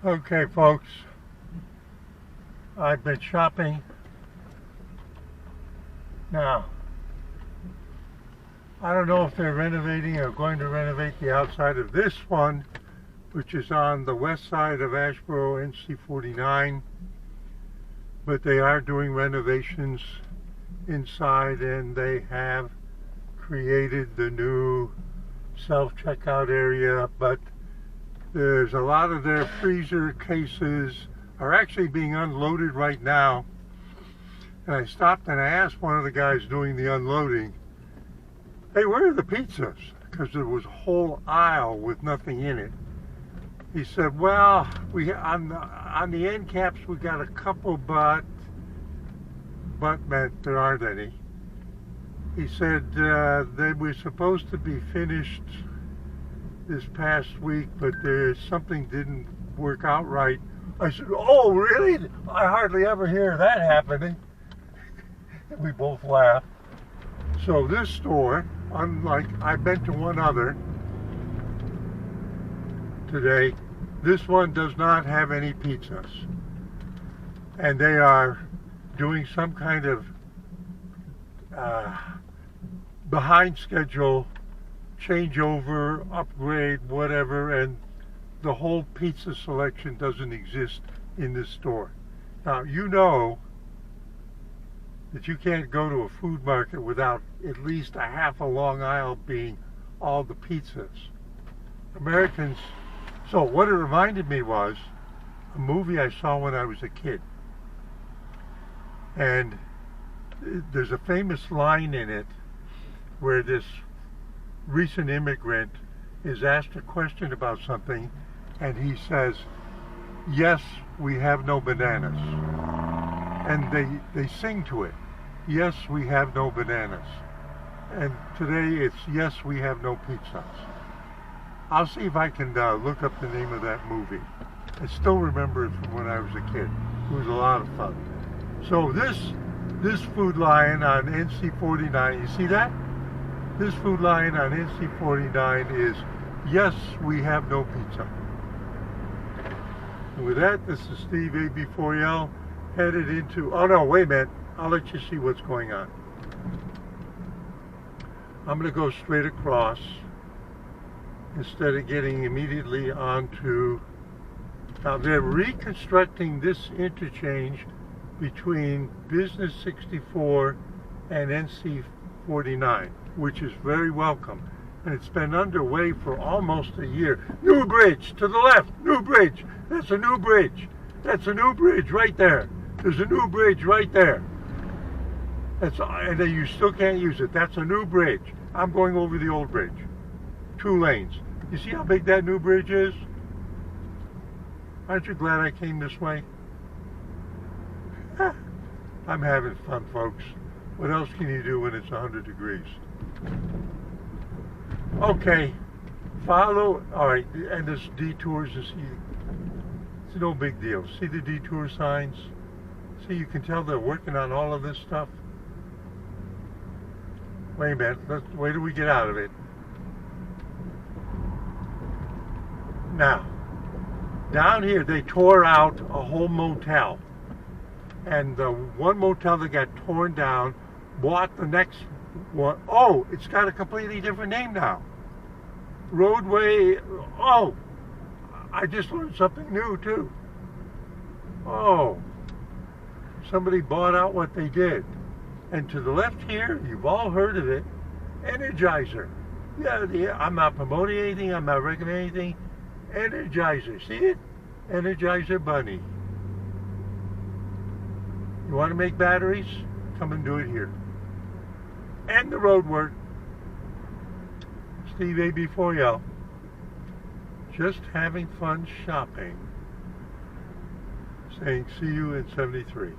Okay, folks, I've been shopping. Now, I don't know if they're renovating or going to renovate the outside of this one, which is on the west side of Asheboro, NC49, but they are doing renovations inside, and they have created the new self-checkout area, but there's a lot of their freezer cases are actually being unloaded right now. And I stopped and I asked one of the guys doing the unloading, hey, where are the pizzas? Because there was a whole aisle with nothing in it. He said, well, on the end caps we got a couple, but meant there aren't any. He said they were supposed to be finished this past week, but something didn't work out right. I said, oh, really? I hardly ever hear that happening. We both laughed. So this store, unlike, I've been to one other today, this one does not have any pizzas. And they are doing some kind of behind schedule changeover, upgrade, whatever, and the whole pizza selection doesn't exist in this store. Now, you know that you can't go to a food market without at least a half a long aisle being all the pizzas. Americans, so what it reminded me was a movie I saw when I was a kid. And there's a famous line in it where this recent immigrant is asked a question about something, and he says, yes, we have no bananas. And they sing to it, yes, we have no bananas. And today it's, yes, we have no pizzas. I'll see if I can look up the name of that movie. I still remember it from when I was a kid. It was a lot of fun. So this Food Lion on NC49, you see that? This Food Lion on NC49 is, yes, we have no pizza. And with that, this is Steve AB4L, headed into, oh no, wait a minute, I'll let you see what's going on. I'm going to go straight across instead of getting immediately onto, now they're reconstructing this interchange between Business 64 and NC49, which is very welcome. And it's been underway for almost a year. New bridge to the left, new bridge. That's a new bridge. That's a new bridge right there. There's a new bridge right there. And then you still can't use it. That's a new bridge. I'm going over the old bridge. 2 lanes. You see how big that new bridge is? Aren't you glad I came this way? I'm having fun, folks. What else can you do when it's 100 degrees? Okay, follow, all right, and this detours, it's no big deal. See the detour signs? See, you can tell they're working on all of this stuff. Wait a minute, wait till we get out of it. Now, down here they tore out a whole motel. And the one motel that got torn down bought the next one. Oh, it's got a completely different name now. Roadway, oh, I just learned something new too. Oh, somebody bought out what they did. And to the left here, you've all heard of it, Energizer. Yeah, I'm not promoting anything, I'm not recommending anything. Energizer, see it? Energizer Bunny. You want to make batteries? Come and do it here. And the road work. Steve AB4L. Just having fun shopping. Saying see you in 73.